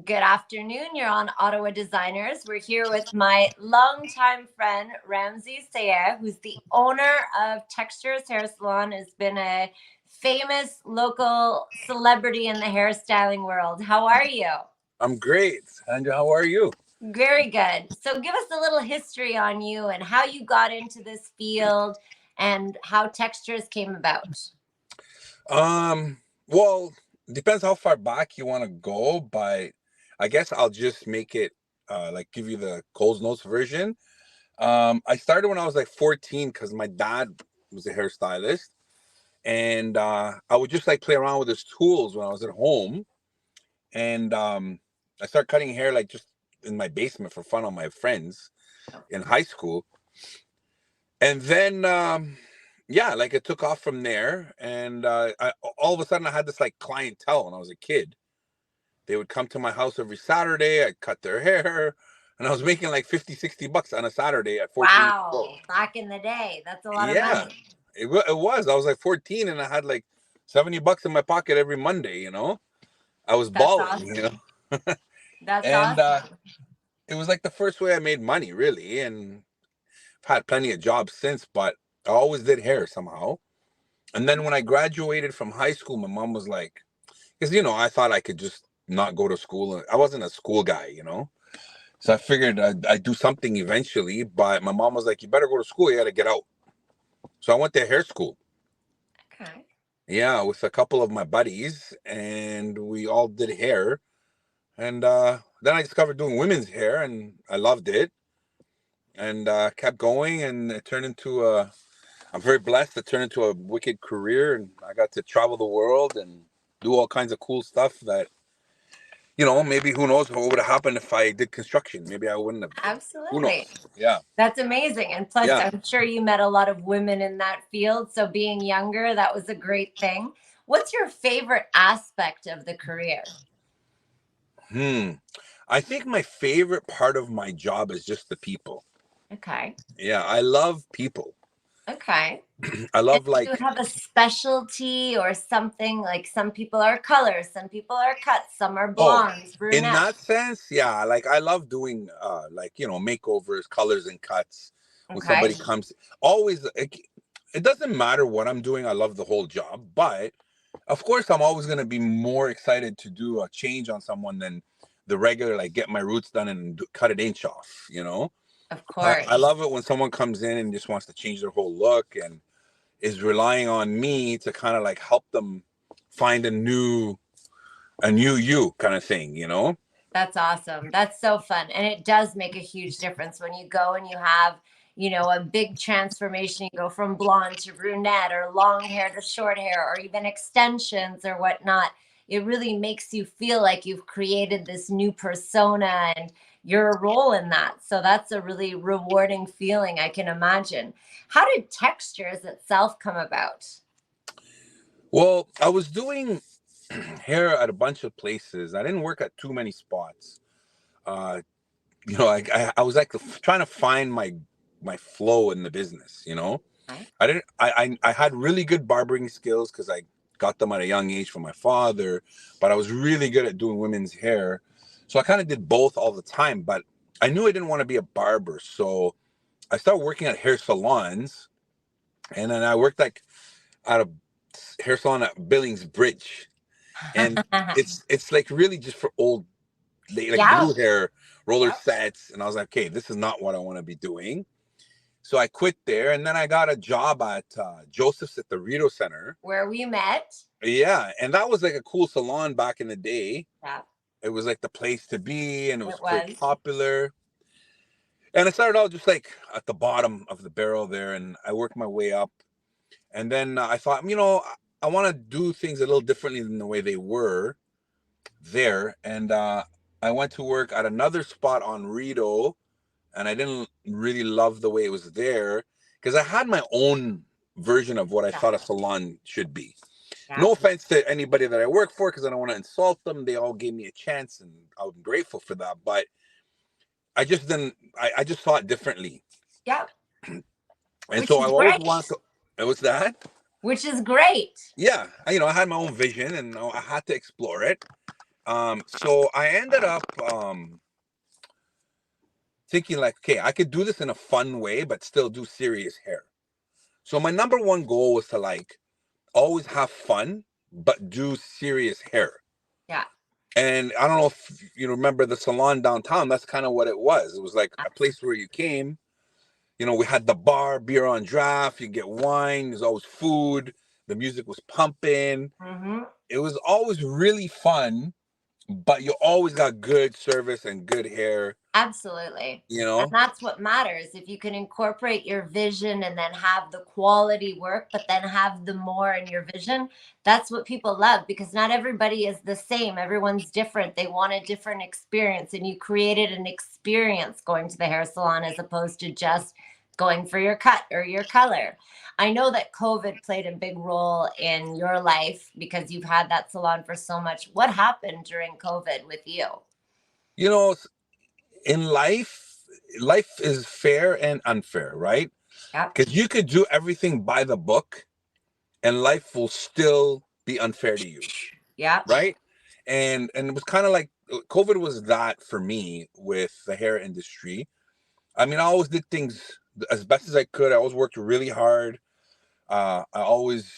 Good afternoon. You're on Ottawa Designers. We're here with my longtime friend, Ramsey Sayah, who's the owner of Textures Hair Salon, has been a famous local celebrity in the hairstyling world. How are you? I'm great. Sandra, how are you? Very good. So give us a little history on you and how you got into this field and how Textures came about. Well, depends how far back you want to go, but I guess I'll just make it like give you the Coles Notes version. I started when I was like 14 because my dad was a hairstylist, and I would just like play around with his tools when I was at home, and I started cutting hair like just in my basement for fun on my friends in high school, and then yeah, like it took off from there, and all of a sudden I had this like clientele when I was a kid. They would come to my house every Saturday. I'd cut their hair, and I was making like 50, $60 on a Saturday at 14 years old. Wow, back in the day, that's a lot of Yeah, money. it was. I was like 14, and I had like $70 in my pocket every Monday. I was That's balling. awesome. That's And awesome. it was like the first way I made money, really. And I've had plenty of jobs since, but I always did hair somehow. And then when I graduated from high school, my mom was like, because I thought I could just not go to school. I wasn't a school guy. So I figured I'd do something eventually. But my mom was like, "You better go to school. You got to get out." So I went to hair school. Okay. Yeah, with a couple of my buddies, and we all did hair. And then I discovered doing women's hair, and I loved it. And kept going, and it turned into a. I'm very blessed. It turned into a wicked career, and I got to travel the world and do all kinds of cool stuff that maybe who knows what would have happened if I did construction. Maybe I wouldn't have. Who Absolutely. knows? Yeah. That's amazing. And plus, Yeah. I'm sure you met a lot of women in that field. So being younger, that was a great thing. What's your favorite aspect of the career? I think my favorite part of my job is just the people. Okay. Yeah, I love people. Okay. I And love do you like have a specialty or something like some people are colors, some people are cuts, some are oh, blondes, in brunettes. that sense, yeah, like I love doing like makeovers, colors and cuts when Okay. somebody comes. Always it doesn't matter what I'm doing. I love the whole job, but of course I'm always going to be more excited to do a change on someone than the regular like get my roots done and cut an inch off. Of I course. love it when someone comes in and just wants to change their whole look and is relying on me to kind of like help them find a new you kind of thing. That's awesome. That's so fun. And it does make a huge difference when you go and you have, a big transformation. You go from blonde to brunette or long hair to short hair or even extensions or whatnot. It really makes you feel like you've created this new persona and your role in that. So that's a really rewarding feeling, I can imagine. How did Textures itself come about? Well, I was doing hair at a bunch of places. I didn't work at too many spots. Uh, I was like trying to find my flow in the business. Okay. I didn't. I had really good barbering skills because I got them at a young age from my father, but I was really good at doing women's hair, so I kind of did both all the time. But I knew I didn't want to be a barber, so I started working at hair salons, and then I worked like at a hair salon at Billings Bridge, and it's like really just for old like Yeah. blue hair roller Yep. sets, and I was like, okay, this is not what I want to be doing. So I quit there, and then I got a job at Joseph's at the Rito Center. Where we met. Yeah, and that was like a cool salon back in the day. Yeah, It was like the place to be, and it was it quite was. popular. And I started out just like at the bottom of the barrel there, and I worked my way up. And then I thought, I want to do things a little differently than the way they were there. And I went to work at another spot on Rito, and I didn't really love the way it was there because I had my own version of what I Yeah. thought a salon should be. Yeah. No offense to anybody that I work for because I don't want to insult them. They all gave me a chance, and I'm grateful for that. But I just didn't. I just saw it differently, Yep. and Which so I is always great. wanted to. It was that. Which is great. Yeah, I had my own vision, and I had to explore it. So I ended up thinking like, okay, I could do this in a fun way, but still do serious hair. So my number one goal was to like always have fun, but do serious hair. Yeah. And I don't know if you remember the salon downtown. That's kind of what it was. It was like a place where you came. We had the bar, beer on draft. You get wine. There's always food. The music was pumping. Mm-hmm. It was always really fun, but you always got good service and good hair. Absolutely. You And know. that's what matters. If you can incorporate your vision and then have the quality work, but then have the more in your vision, that's what people love, because not everybody is the same. Everyone's different. They want a different experience. And you created an experience going to the hair salon as opposed to just going for your cut or your color. I know that COVID played a big role in your life because you've had that salon for so much. What happened during COVID with you? You know, in life is fair and unfair, right? Yep. Because you could do everything by the book and life will still be unfair to you, Yep. right? And it was kind of like COVID was that for me with the hair industry. I mean, I always did things as best as I could. I always worked really hard. I always,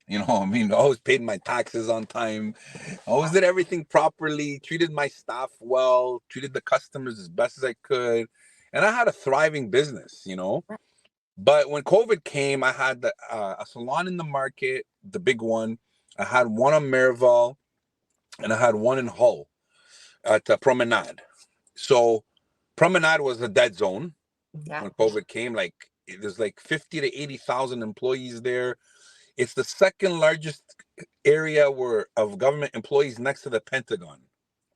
I always paid my taxes on time. I always did everything properly, treated my staff well, treated the customers as best as I could. And I had a thriving business. But when COVID came, I had a salon in the market, the big one. I had one on Marival, and I had one in Hull at Promenade. So Promenade was a dead zone Yeah. when COVID came. Like there's like 50 to 80,000 employees there. It's the second largest area of government employees next to the Pentagon.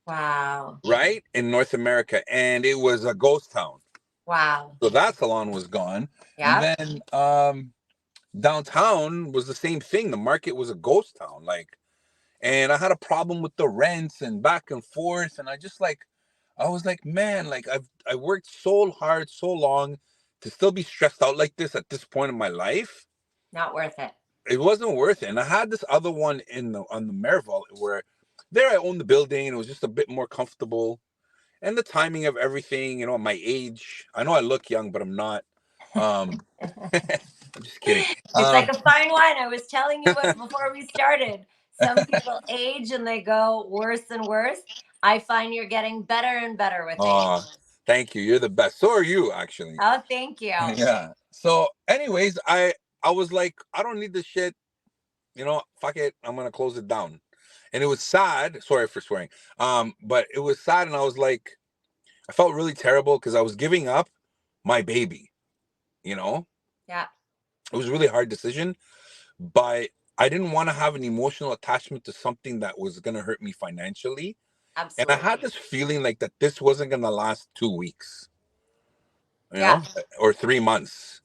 Wow. Right? In North America. And it was a ghost town. Wow. So that salon was gone. And Yeah. then downtown was the same thing. The market was a ghost town. And I had a problem with the rents and back and forth. And I was like, man, I worked so hard, so long to still be stressed out like this at this point in my life. Not worth it. It wasn't worth it. And I had this other one on the Marival where there I owned the building and it was just a bit more comfortable. And the timing of everything, my age. I know I look young, but I'm not. I'm just kidding. It's like a fine wine. I was telling you what before we started. Some people age and they go worse and worse. I find you're getting better and better with age. Thank you. You're the best. So are you, actually. Oh, thank you. Yeah. So, anyways, I was like, I don't need this shit. Fuck it. I'm gonna close it down. And it was sad. Sorry for swearing. But it was sad, and I was like, I felt really terrible because I was giving up my baby. Yeah. It was a really hard decision, but I didn't want to have an emotional attachment to something that was gonna hurt me financially. Absolutely. And I had this feeling like that this wasn't gonna last 2 weeks, Yeah. or 3 months.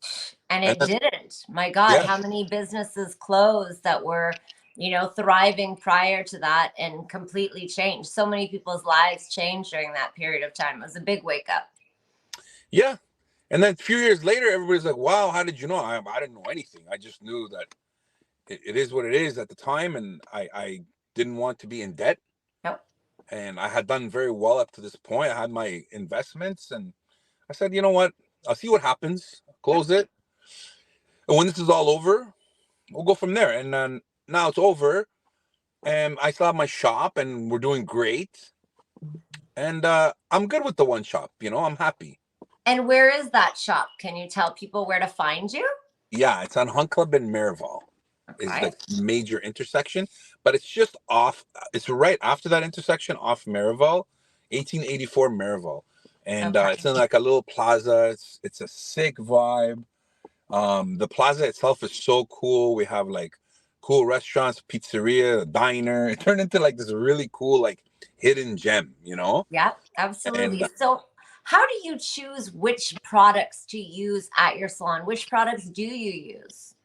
And it didn't. My God, Yeah. how many businesses closed that were, thriving prior to that and completely changed? So many people's lives changed during that period of time. It was a big wake up. Yeah. And then a few years later, everybody's like, wow, how did you know? I didn't know anything. I just knew that it is what it is at the time. And I didn't want to be in debt. Nope. And I had done very well up to this point. I had my investments and I said, you know what? I'll see what happens. Close it. And when this is all over, we'll go from there. And then now it's over. And I still have my shop and we're doing great. And I'm good with the one shop. I'm happy. And where is that shop? Can you tell people where to find you? Yeah, it's on Hunt Club in Marival. Is the major intersection, but it's just off. It's right after that intersection off Marival, 1884 Marival. And it's in like a little plaza. It's a sick vibe. The plaza itself is so cool. We have like cool restaurants, pizzeria, a diner. It turned into like this really cool like hidden gem, Yeah, absolutely. And, so how do you choose which products to use at your salon? Which products do you use?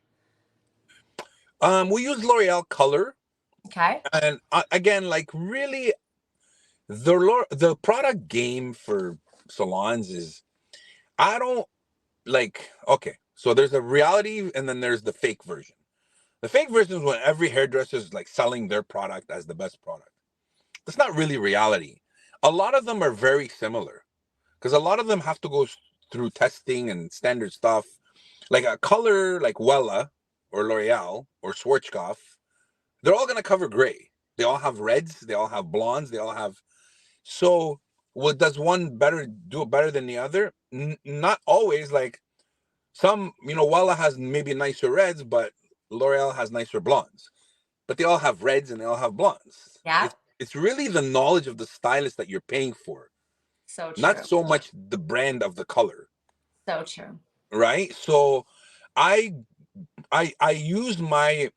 we use L'Oreal Color. Okay. And again, like really the product game for salons is I don't like okay, so there's a reality and then there's the fake version. The fake version is when every hairdresser is like selling their product as the best product. that's not really reality. A lot of them are very similar because a lot of them have to go through testing and standard stuff. Like a color like Wella or L'Oreal or Schwarzkopf, they're all going to cover gray. They all have reds. They all have blondes. They all have. So, what does one do it better than the other? Not always. Like some, Wella has maybe nicer reds, but L'Oreal has nicer blondes. But they all have reds and they all have blondes. Yeah. It's really the knowledge of the stylist that you're paying for, So not true. so much the brand of the color. So true. Right. So, I use my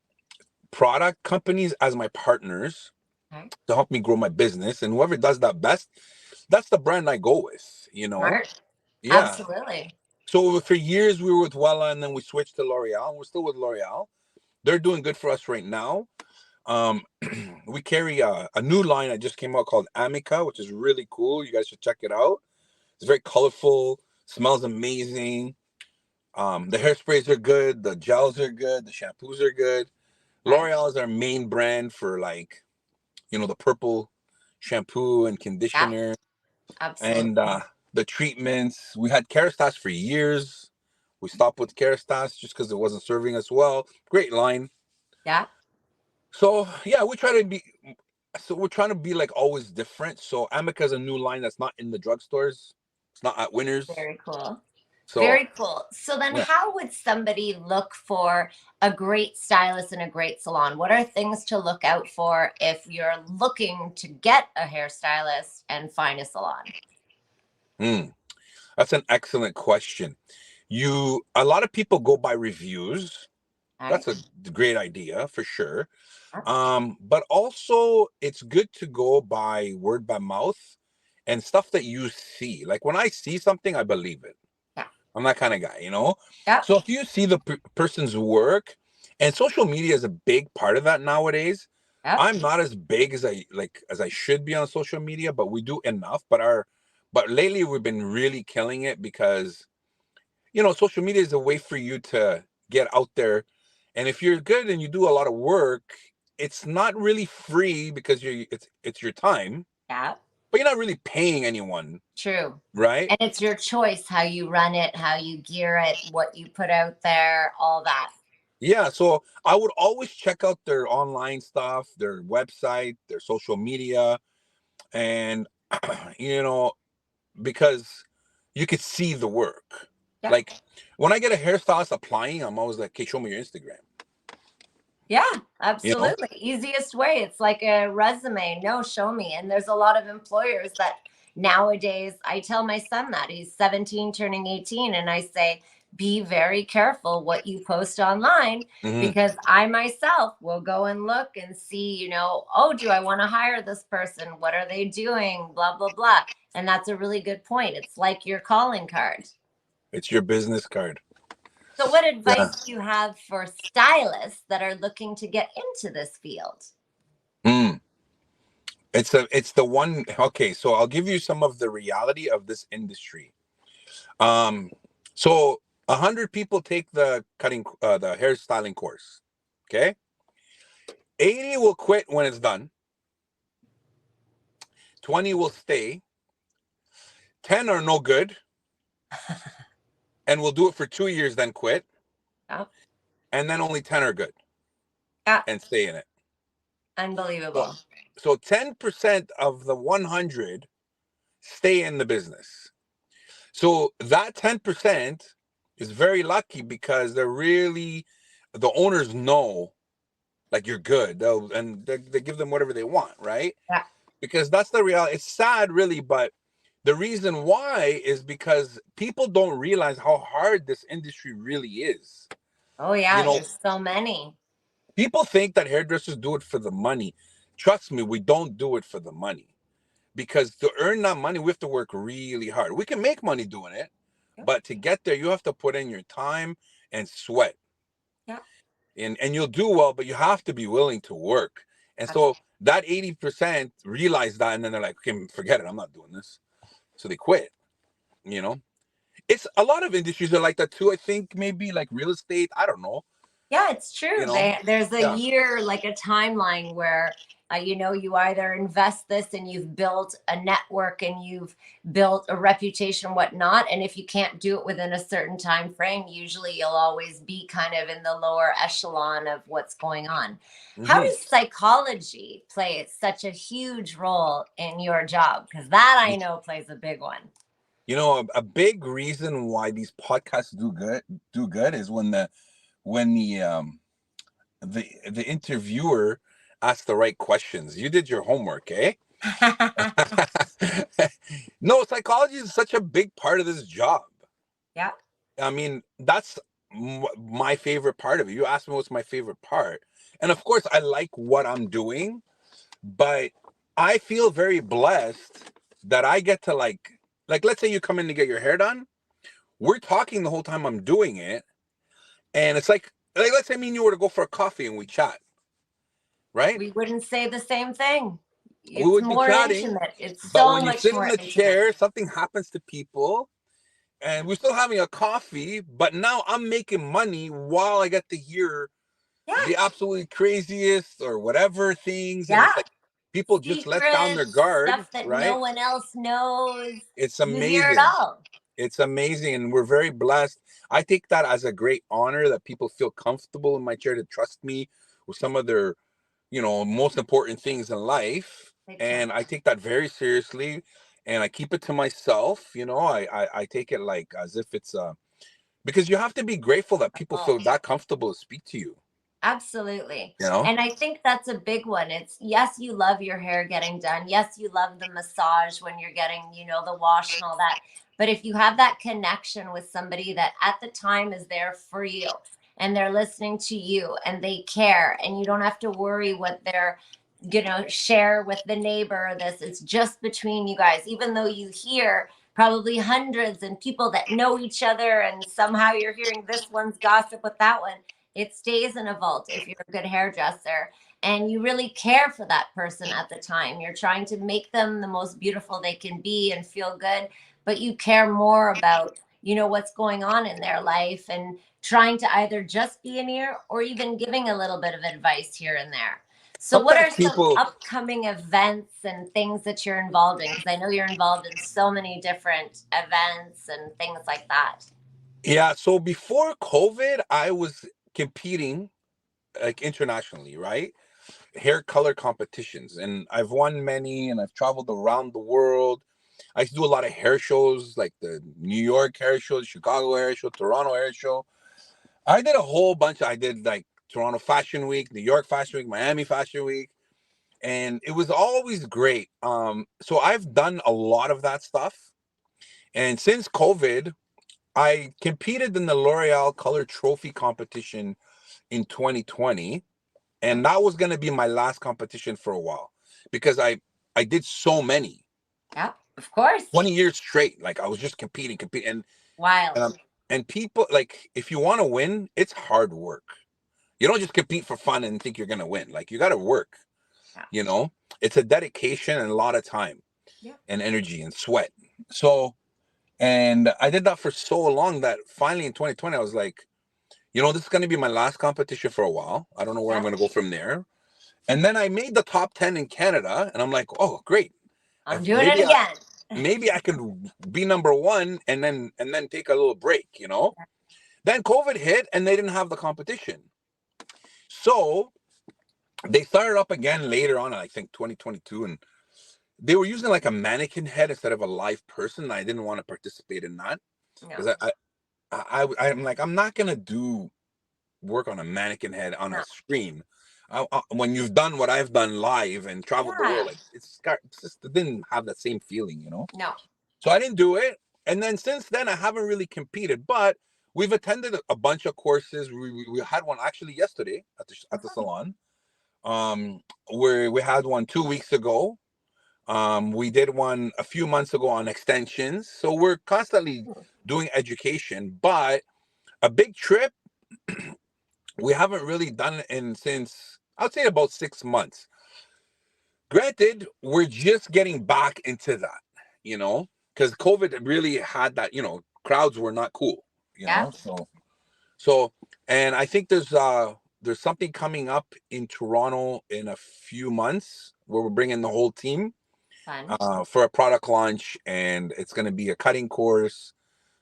product companies as my partners to help me grow my business, and whoever does that best, that's the brand I go with. Smart. Yeah. Absolutely. So for years we were with Wella, and then we switched to L'Oreal, and we're still with L'Oreal. They're doing good for us right now. We carry a new line that just came out called Amica, which is really cool. You guys should check it out. It's very colorful, smells amazing. The hairsprays are good, the gels are good, the shampoos are good. L'Oreal is our main brand for the purple shampoo and conditioner. Yeah, absolutely. And the treatments. We had Kerastase for years. We stopped with Kerastase just because it wasn't serving us well. Great line. Yeah. So yeah, we're trying to be like always different. So Amica is a new line that's not in the drugstores. It's not at Winners. Very cool. So Very cool. So then yeah. how would somebody look for a great stylist in a great salon? What are things to look out for if you're looking to get a hairstylist and find a salon? That's an excellent question. A lot of people go by reviews. That's a great idea for sure. But also it's good to go by word by mouth and stuff that you see. Like when I see something, I believe it. Yeah. I'm that kind of guy, Yeah. So if you see the person's work, and social media is a big part of that nowadays. Yeah. I'm not as big as I should be on social media, but we do enough. But lately we've been really killing it because social media is a way for you to get out there. And if you're good and you do a lot of work, it's not really free because it's your time. Yeah. But you're not really paying anyone. True. Right. And it's your choice how you run it, how you gear it, what you put out there, all that. Yeah. So I would always check out their online stuff, their website, their social media. And, because you could see the work. Yeah. Like when I get a hairstylist applying, I'm always like, okay, show me your Instagram. Yeah, absolutely. Easiest way. It's like a resume. No, show me. And there's a lot of employers that nowadays, I tell my son that he's 17 turning 18, and I say, be very careful what you post online, because I myself will go and look and see, oh, do I want to hire this person? What are they doing? Blah, blah, blah. And that's a really good point. It's like your calling card. It's your business card. So what advice do you have for stylists that are looking to get into this field? It's the one. Okay, so I'll give you some of the reality of this industry. So 100 people take the hairstyling course. Okay. 80 will quit when it's done. 20 will stay. 10 are no good. And we'll do it for 2 years, then quit. Yeah. And then only 10 are good. Yeah. And stay in it. Unbelievable. So 10% of the 100 stay in the business. So that 10% is very lucky because the owners know, like, you're good. They give them whatever they want, right? Yeah. Because that's the reality. It's sad, really, but the reason why is because people don't realize how hard this industry really is. Oh, yeah. There's so many. People think that hairdressers do it for the money. Trust me, we don't do it for the money. Because to earn that money, we have to work really hard. We can make money doing it, but to get there, you have to put in your time and sweat. Yeah. And you'll do well, but you have to be willing to work. And so that 80% realize that, and then they're like, okay, forget it. I'm not doing this. So they quit. It's a lot of industries are like that too. I think maybe like real estate. I don't know. Yeah, it's true. There's a year, like a timeline where You know, you either invest this and you've built a network and you've built a reputation, whatnot. And if you can't do it within a certain time frame, usually you'll always be kind of in the lower echelon of what's going on. How Mhm. does psychology play such a huge role in your job? Because that I know plays a big one. You know, a big reason why these podcasts do good is when the interviewer asks the right questions. You did your homework, eh? No, psychology is such a big part of this job. Yeah. I mean, that's my favorite part of it. You asked me what's my favorite part. And of course, I like what I'm doing, but I feel very blessed that I get to like let's say you come in to get your hair done. We're talking the whole time I'm doing it, and it's like let's say me and you were to go for a coffee and we chat, right? We wouldn't say the same thing. We It's would be more chatting, intimate. It's but so when you much sit in more the intimate. chair, something happens to people, and we're still having a coffee, but now I'm making money while I get to hear Yeah. the absolutely craziest or whatever things, and Yeah. it's like people just let down their Secrets, guard, stuff that no right? one else knows. It's You hear it amazing. all. It's amazing, and we're very blessed. I take that as a great honor that people feel comfortable in my chair to trust me with some of their, most important things in life. Big time. And I take that very seriously, and I keep it to myself. I take it like as if it's because you have to be grateful that people Oh, feel that comfortable to speak to you. absolutely. You know, And I think that's a big one. It's yes, you love your hair getting done. Yes, you love the massage when you're getting, the wash and all that. But if you have that connection with somebody that at the time is there for you and they're listening to you and they care and you don't have to worry what they're share with the neighbor or this, it's just between you guys, even though you hear probably hundreds and people that know each other and somehow you're hearing this one's gossip with that one. It stays in a vault if you're a good hairdresser and you really care for that person at the time. You're trying to make them the most beautiful they can be and feel good, but you care more about, what's going on in their life and trying to either just be an ear or even giving a little bit of advice here and there. So, what sometimes are some people. upcoming events and things that you're involved in? Because I know you're involved in so many different events and things like that. Yeah, so before COVID, I was competing like internationally, right? Hair color competitions, and I've won many, and I've traveled around the world. I used to do a lot of hair shows, like the New York hair show, the Chicago hair show, Toronto hair show. I did a whole bunch. I did like Toronto Fashion Week, New York Fashion Week, Miami Fashion Week, and it was always great. So I've done a lot of that stuff, and since COVID, I competed in the L'Oreal Color Trophy competition in 2020, and that was going to be my last competition for a while because I did so many Yeah, of course. 20 years straight. Like I was just competing, and Wild. and people, like, if you want to win, it's hard work. You don't just compete for fun and think you're going to win. Like, you got to work. Yeah. you know it's a dedication and a lot of time Yeah. and energy and sweat. So, and I did that for so long that finally in 2020 I was like, this is going to be my last competition for a while. I don't know where I'm Yeah. going to go from there. And then I made the top 10 in Canada, and I'm like, oh, great. I'm If doing it again. maybe I can be number one and then take a little break. Then COVID hit and they didn't have the competition. So they started up again later on, I think 2022, and they were using like a mannequin head instead of a live person. And I didn't want to participate in that No, because I'm like, I'm not gonna do work on a mannequin head on a no. screen. When you've done what I've done live and traveled the Yeah. world, like it didn't have that same feeling. No. So I didn't do it. And then since then, I haven't really competed, but we've attended a bunch of courses. We had one actually yesterday at the salon. Um, where we had one 2 weeks ago. We did one a few months ago on extensions. So we're constantly doing education, but a big trip we haven't really done it in since I'd say about 6 months. Granted, we're just getting back into that, because COVID really had that, crowds were not cool. Yeah. So and I think there's there's something coming up in Toronto in a few months where we're bringing the whole team Fun. for a product launch, and it's going to be a cutting course.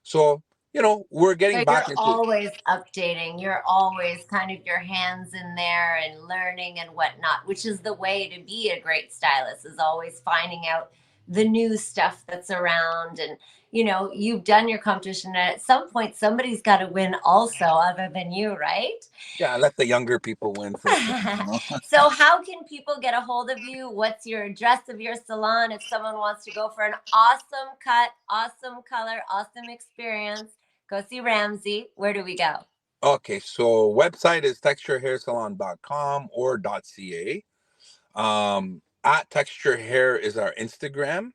So, you know, we're getting So back you're into. always updating. You're always kind of your hands in there and learning and whatnot, which is the way to be a great stylist, is always finding out the new stuff that's around. And, you know, you've done your competition, and at some point somebody's got to win also other than you, right? Yeah, let the younger people win first. So how can people get a hold of you? What's your address of your salon if someone wants to go for an awesome cut, awesome color, awesome experience? Go see Ramsey. Where do we go? Okay, so website is texturehairsalon.com or .ca. At Texture Hair is our Instagram,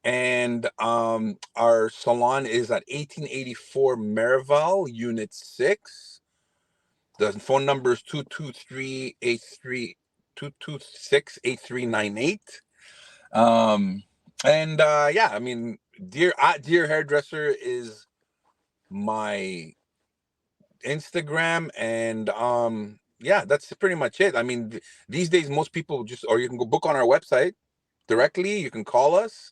and our salon is at 1884 Merivale, Unit 6. The phone number is 223-226-8398. And yeah, I mean, Dear Hairdresser is my Instagram, and yeah, that's pretty much it. I mean, these days most people just, or you can go book on our website directly, you can call us.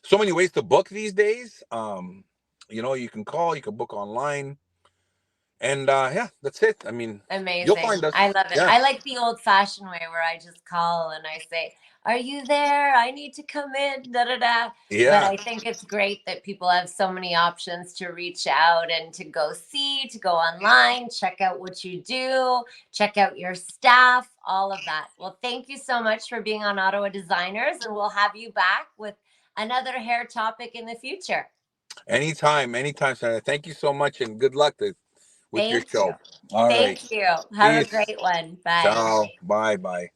So many ways to book these days. You know, you can call, you can book online, and yeah, that's it. I mean, you'll Amazing. find us. I love it. Yeah. I like the old fashioned way where I just call and I say, "Are you there? I need to come in." Da da da. But Yeah. I think it's great that people have so many options to reach out and to go see, to go online, check out what you do, check out your staff, all of that. Well, thank you so much for being on Ottawa Designers, and we'll have you back with another hair topic in the future. Anytime, Sandra. Thank you so much, and good luck with your Thank you. show. All right. Thank you. Have a Peace. great one. Bye. Ciao. Bye. Bye.